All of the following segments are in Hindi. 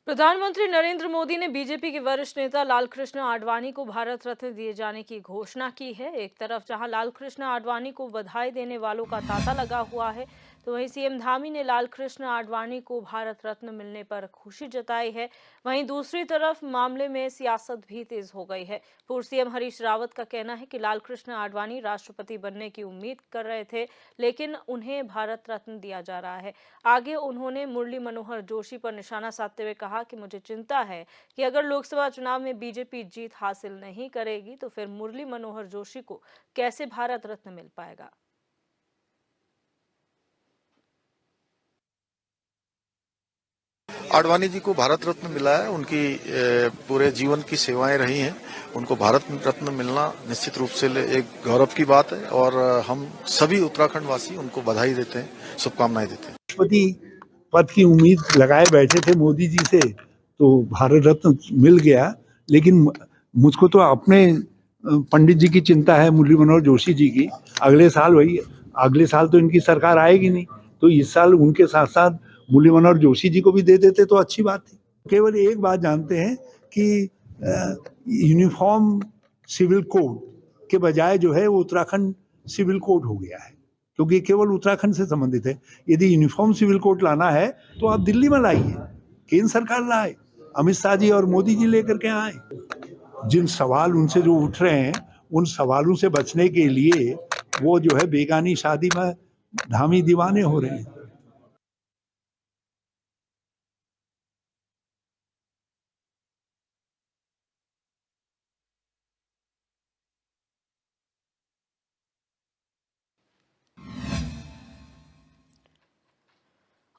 प्रधानमंत्री नरेंद्र मोदी ने बीजेपी के वरिष्ठ नेता लालकृष्ण आडवाणी को भारत रत्न दिए जाने की घोषणा की है। एक तरफ जहां लालकृष्ण आडवाणी को बधाई देने वालों का तांता लगा हुआ है, तो वहीं सीएम धामी ने लालकृष्ण आडवाणी को भारत रत्न मिलने पर खुशी जताई है। वहीं दूसरी तरफ मामले में सियासत भी तेज हो गई है। पूर्व सीएम हरीश रावत का कहना है कि लालकृष्ण आडवाणी राष्ट्रपति बनने की उम्मीद कर रहे थे, लेकिन उन्हें भारत रत्न दिया जा रहा है। आगे उन्होंने मुरली मनोहर जोशी पर निशाना साधते हुए कहा कि मुझे चिंता है कि अगर लोकसभा चुनाव में बीजेपी जीत हासिल नहीं करेगी तो फिर मुरली मनोहर जोशी को कैसे भारत रत्न मिल पाएगा। आडवाणी जी को भारत रत्न मिला है। उनकी पूरे जीवन की सेवाएं रही हैं। उनको भारत रत्न मिलना निश्चित रूप से एक गौरव की बात है और हम सभी उत्तराखंड वासी उनको बधाई देते हैं, शुभकामनाएं देते हैं। राष्ट्रपति पद की उम्मीद लगाए बैठे थे मोदी जी से, तो भारत रत्न मिल गया। लेकिन मुझको तो अपने पंडित जी की चिंता है, मुरली मनोहर जोशी जी की। अगले साल तो इनकी सरकार आएगी नहीं, तो इस साल उनके साथ साथ मुरली मनोहर जोशी जी को भी दे देते तो अच्छी बात थी। केवल एक बात जानते हैं कि यूनिफॉर्म सिविल कोड के बजाय जो है वो उत्तराखंड सिविल कोड हो गया है, क्योंकि केवल उत्तराखंड से संबंधित है। यदि यूनिफॉर्म सिविल कोड लाना है तो आप दिल्ली में लाइए, केंद्र सरकार लाए, अमित शाह जी और मोदी जी लेकर के आए। जिन सवाल उनसे जो उठ रहे हैं, उन सवालों से बचने के लिए वो जो है बेगानी शादी में धामी दीवाने हो रहे हैं।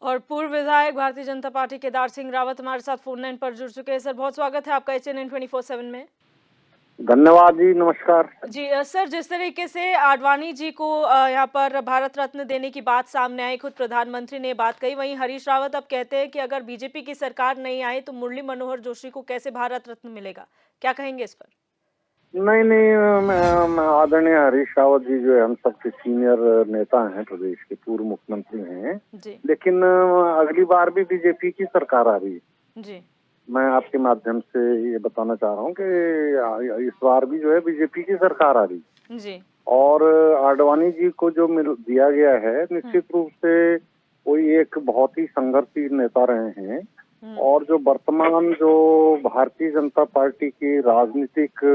और पूर्व विधायक भारतीय जनता पार्टी केदार सिंह रावत हमारे साथ फोन लाइन पर जुड़ चुके हैं। सर, बहुत स्वागत है आपका HNN 24/7 में। धन्यवाद जी, नमस्कार जी सर, जिस तरीके से आडवाणी जी को यहाँ पर भारत रत्न देने की बात सामने आई, खुद प्रधानमंत्री ने बात कही, वहीं हरीश रावत अब कहते हैं कि अगर बीजेपी की सरकार नहीं आई तो मुरली मनोहर जोशी को कैसे भारत रत्न मिलेगा, क्या कहेंगे इस पर? नहीं, आदरणीय हरीश रावत जी जो है हम सबके सीनियर नेता हैं, प्रदेश के पूर्व मुख्यमंत्री हैं जी। लेकिन अगली बार भी बीजेपी की सरकार आ रही है जी। मैं आपके माध्यम से ये बताना चाह रहा हूँ कि इस बार भी जो है बीजेपी की सरकार आ रही जी। और आडवाणी जी को जो दिया गया है, निश्चित रूप से कोई एक बहुत ही संघर्षशील नेता रहे हैं और जो वर्तमान जो भारतीय जनता पार्टी की राजनीतिक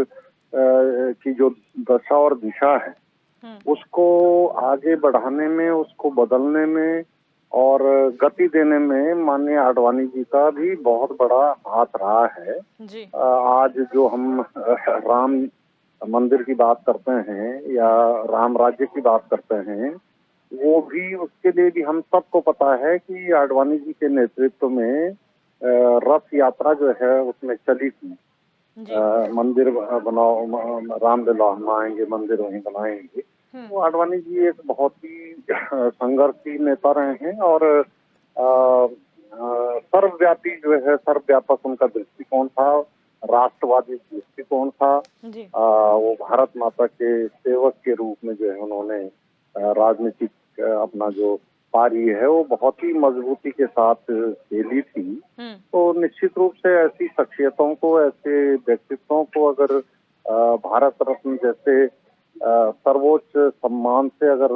की जो दशा और दिशा है, उसको आगे बढ़ाने में, उसको बदलने में और गति देने में माननीय आडवाणी जी का भी बहुत बड़ा हाथ रहा है। जी। आज जो हम राम मंदिर की बात करते हैं या राम राज्य की बात करते हैं, वो भी उसके लिए भी हम सबको पता है कि आडवाणी जी के नेतृत्व में रथ यात्रा जो है उसमें चली थी। मंदिर बनाओ, रामलला हम आएंगे, मंदिर वहीं बनाएंगे। तो आडवाणी जी एक बहुत ही संघर्षशील नेता रहे हैं और सर्वव्यापी जो है, सर्वव्यापक उनका दृष्टिकोण था, राष्ट्रवादी दृष्टिकोण था। वो भारत माता के सेवक के रूप में जो है उन्होंने राजनीतिक अपना जो पारी है वो बहुत ही मजबूती के साथ खेली थी। तो निश्चित रूप से ऐसी शख्सियतों को, ऐसे व्यक्तित्वों को अगर भारत रत्न जैसे सर्वोच्च सम्मान से अगर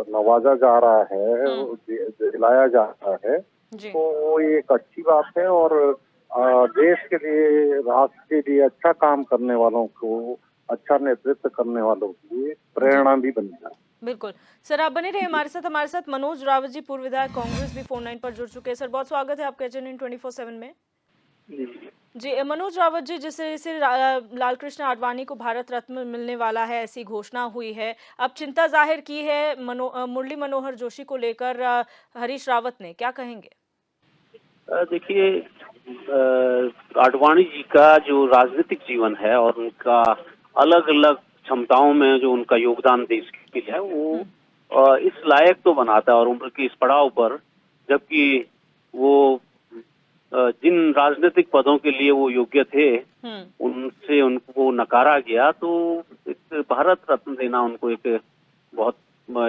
नवाजा जा रहा है, दिलाया जा रहा है, तो वो एक अच्छी बात है और देश के लिए, राष्ट्र के लिए अच्छा काम करने वालों को, अच्छा नेतृत्व करने वालों के लिए प्रेरणा भी बन जाए। बिल्कुल सर, आप बने रहे हमारे साथ मनोज रावत जी, पूर्व विधायक कांग्रेस, भी फोन लाइन पर जुड़ चुके हैं। सर, बहुत स्वागत है आपका HNN 24/7 में। जी मनोज रावत जी, जिस तरह से लालकृष्ण आडवाणी को भारत रत्न मिलने वाला है, ऐसी घोषणा हुई है, अब चिंता जाहिर की है मुरली मनोहर जोशी को लेकर हरीश रावत ने, क्या कहेंगे? देखिए, आडवाणी जी का जो राजनीतिक जीवन है और उनका अलग अलग क्षमताओं में जो उनका योगदान देश के लिए है, वो इस लायक तो बनाता है और उम्र के इस पड़ाव पर, जबकि वो जिन राजनीतिक पदों के लिए वो योग्य थे उनसे उनको नकारा गया, तो एक भारत रत्न देना उनको एक बहुत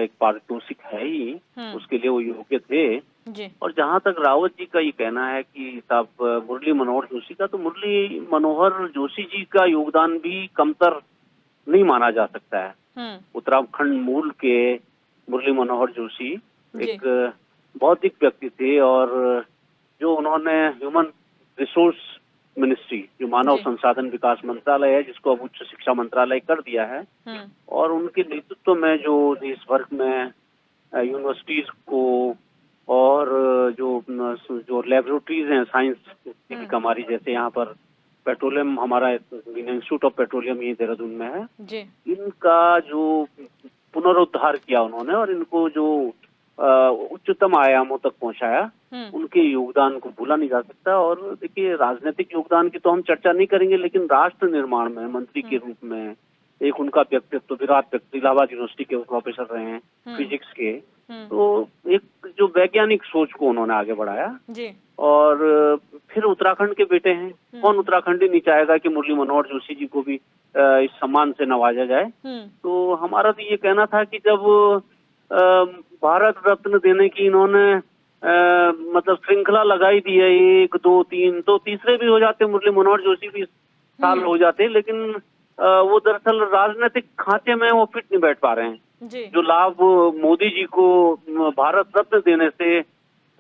एक पारितोषिक है ही, उसके लिए वो योग्य थे। जी। और जहां तक रावत जी का ये कहना है कि साहब मुरली मनोहर जोशी का, तो मुरली मनोहर जोशी जी का योगदान भी कमतर नहीं माना जा सकता है। उत्तराखंड मूल के मुरली मनोहर जोशी जी। एक बौद्धिक व्यक्ति थे, और जो उन्होंने ह्यूमन रिसोर्स मिनिस्ट्री, जो मानव जी। संसाधन विकास मंत्रालय है, जिसको अब उच्च शिक्षा मंत्रालय कर दिया है, और उनके नेतृत्व में जो देश भर में यूनिवर्सिटीज को और जो लेबोरेटरीज हैं साइंस की हमारी, जैसे यहाँ पर पेट्रोलियम, हमारा इंस्टीट्यूट ऑफ पेट्रोलियम ये देहरादून में है जी। इनका जो पुनरुद्धार किया उन्होंने, और इनको जो उच्चतम आयामों तक पहुंचाया, उनके योगदान को भूला नहीं जा सकता। और देखिए, राजनीतिक योगदान की तो हम चर्चा नहीं करेंगे, लेकिन राष्ट्र निर्माण में मंत्री के रूप में एक उनका व्यक्तित्व, विराट व्यक्ति, इलाहाबाद यूनिवर्सिटी के प्रोफेसर रहे हैं फिजिक्स के, तो एक जो वैज्ञानिक सोच को उन्होंने आगे बढ़ाया। जी। और फिर उत्तराखंड के बेटे हैं, कौन उत्तराखंडी नहीं चाहेगा कि मुरली मनोहर जोशी जी को भी इस सम्मान से नवाजा जाए। तो हमारा तो ये कहना था कि जब भारत रत्न देने की इन्होंने मतलब श्रृंखला लगाई दी है, 1 2 3, तो तीसरे भी हो जाते, मुरली मनोहर जोशी भी साल हो जाते, लेकिन वो दरअसल राजनीतिक खांचे में वो फिट नहीं बैठ पा रहे हैं। जी। जो लाभ मोदी जी को भारत रत्न देने से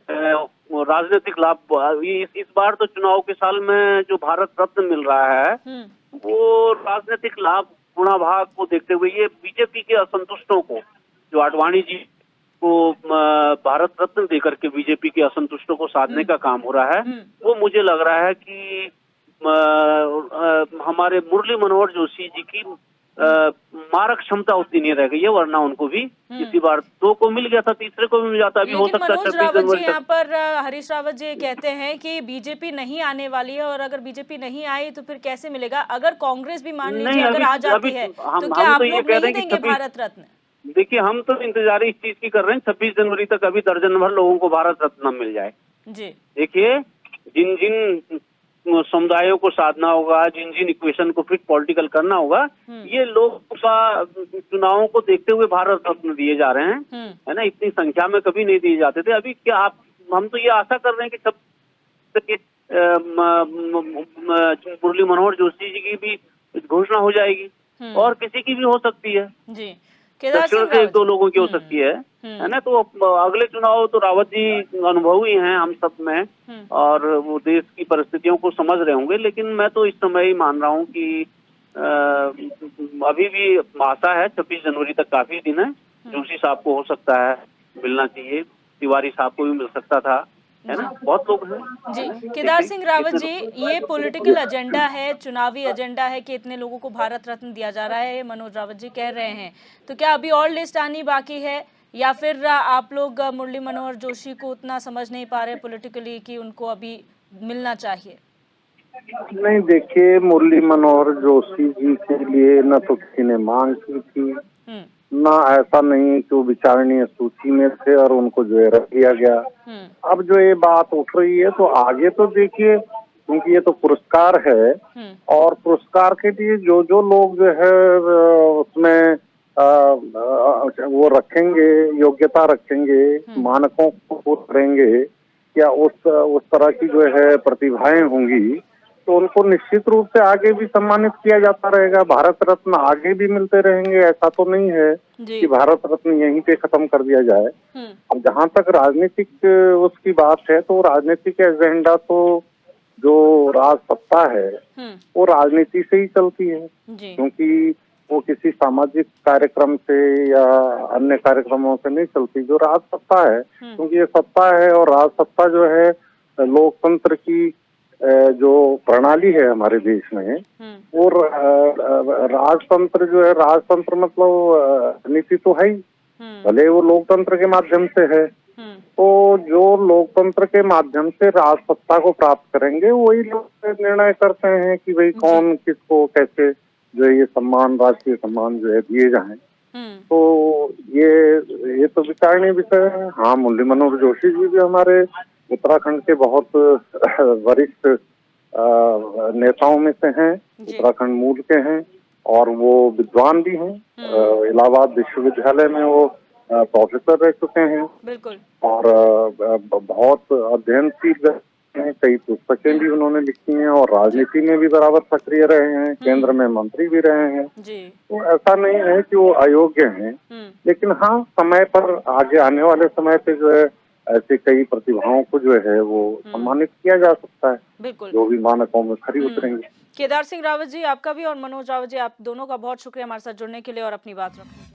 राजनीतिक लाभ, इस बार तो चुनाव के साल में जो भारत रत्न मिल रहा है, वो राजनीतिक लाभ गुणाभाग को देखते हुए ये बीजेपी के असंतुष्टों को, जो आडवाणी जी को भारत रत्न देकर के बीजेपी के असंतुष्टों को साधने का काम हो रहा है, वो मुझे लग रहा है कि हमारे मुरली मनोहर जोशी जी की मारक क्षमता उतनी नहीं रह गई है, वरना उनको भी इसी बार 2 को मिल गया था, तीसरे को भी मिल जाता। अभी हो सकता है 26 जनवरी यहाँ पर हरीश रावत जी कहते हैं कि बीजेपी नहीं आने वाली है, और अगर बीजेपी नहीं आई तो फिर कैसे मिलेगा? अगर कांग्रेस भी मान लीजिए अगर आ जाती है, तो क्या आप लोग नहीं देंगे भारत रत्न? देखिए, हम तो इंतजार इस चीज की कर रहे हैं, 26 जनवरी तक अभी दर्जन भर लोगों को भारत रत्न मिल जाए। जी। देखिए, जिन जिन समुदायों को साधना होगा, जिन जिन इक्वेशन को फिट पॉलिटिकल करना होगा, ये लोकसभा चुनावों को देखते हुए भारत रत्न दिए जा रहे हैं, है ना। इतनी संख्या में कभी नहीं दिए जाते थे। अभी क्या हम तो ये आशा कर रहे हैं कि मुरली मनोहर जोशी जी की भी घोषणा हो जाएगी, और किसी की भी हो सकती है जी। दक्षिण से 1 2 लोगों की हो सकती है ना। तो अगले चुनाव तो रावत जी अनुभवी हैं हम सब में, और वो देश की परिस्थितियों को समझ रहे होंगे। लेकिन मैं तो इस समय ही मान रहा हूँ कि अभी भी आशा है, 26 जनवरी तक काफी दिन है। जोशी साहब को हो सकता है मिलना चाहिए, तिवारी साहब को भी मिल सकता था, है ना, बहुत लोग हैं जी। केदार सिंह रावत जी, ये पॉलिटिकल एजेंडा है, चुनावी एजेंडा है कि इतने लोगों को भारत रत्न दिया जा रहा है, मनोज रावत जी कह रहे हैं, तो क्या अभी और लिस्ट आनी बाकी है, या फिर आप लोग मुरली मनोहर जोशी को उतना समझ नहीं पा रहे पॉलिटिकली कि उनको अभी मिलना चाहिए? नहीं, देखिए, मुरली मनोहर जोशी जी के लिए न तो किसी ने मांग की थी, ना ऐसा नहीं कि वो विचारणीय सूची में थे और उनको जो है रख दिया गया। अब जो ये बात उठ रही है, तो आगे तो देखिए, क्योंकि ये तो पुरस्कार है, और पुरस्कार के लिए जो जो लोग जो है उसमें वो रखेंगे, योग्यता रखेंगे, मानकों को पूरा करेंगे, या उस तरह की जो है प्रतिभाएं होंगी, तो उनको निश्चित रूप से आगे भी सम्मानित किया जाता रहेगा। भारत रत्न आगे भी मिलते रहेंगे, ऐसा तो नहीं है कि भारत रत्न यहीं पे खत्म कर दिया जाए। अब जहाँ तक राजनीतिक उसकी बात है, तो राजनीतिक एजेंडा तो जो राज सत्ता है वो राजनीति से ही चलती है, क्योंकि वो किसी सामाजिक कार्यक्रम से या अन्य कार्यक्रमों से नहीं चलती। जो राज सत्ता है, क्योंकि ये सत्ता है, और राज सत्ता जो है लोकतंत्र की जो प्रणाली है हमारे देश में, वो राजतंत्र जो है, राजतंत्र मतलब नीति तो है ही, भले वो लोकतंत्र के माध्यम से है। तो जो लोकतंत्र के माध्यम से राज सत्ता को प्राप्त करेंगे, वही लोग निर्णय करते हैं कि भाई कौन किसको कैसे जो है ये सम्मान, राष्ट्रीय सम्मान जो है दिए जाएं। तो ये तो विचारणीय विषय है। हाँ, मुरली मनोहर जोशी जी भी हमारे उत्तराखंड के बहुत वरिष्ठ नेताओं में से हैं, उत्तराखंड मूल के हैं, और वो विद्वान भी हैं। इलाहाबाद विश्वविद्यालय में वो प्रोफेसर रह चुके हैं बिल्कुल। और बहुत अध्ययनशील व्यक्ति हैं, कई पुस्तकें भी उन्होंने लिखी हैं और राजनीति में भी बराबर सक्रिय रहे हैं, केंद्र में मंत्री भी रहे हैं। जी। तो ऐसा नहीं है कि वो अयोग्य हैं, लेकिन हाँ, समय पर आगे आने वाले समय पे जो है ऐसे कई प्रतिभाओं को जो है वो सम्मानित किया जा सकता है, बिल्कुल। जो भी मानकों में खरी उतरेंगे। केदार सिंह रावत जी, आपका भी और मनोज रावत जी, आप दोनों का बहुत शुक्रिया हमारे साथ जुड़ने के लिए और अपनी बात रखने के लिए।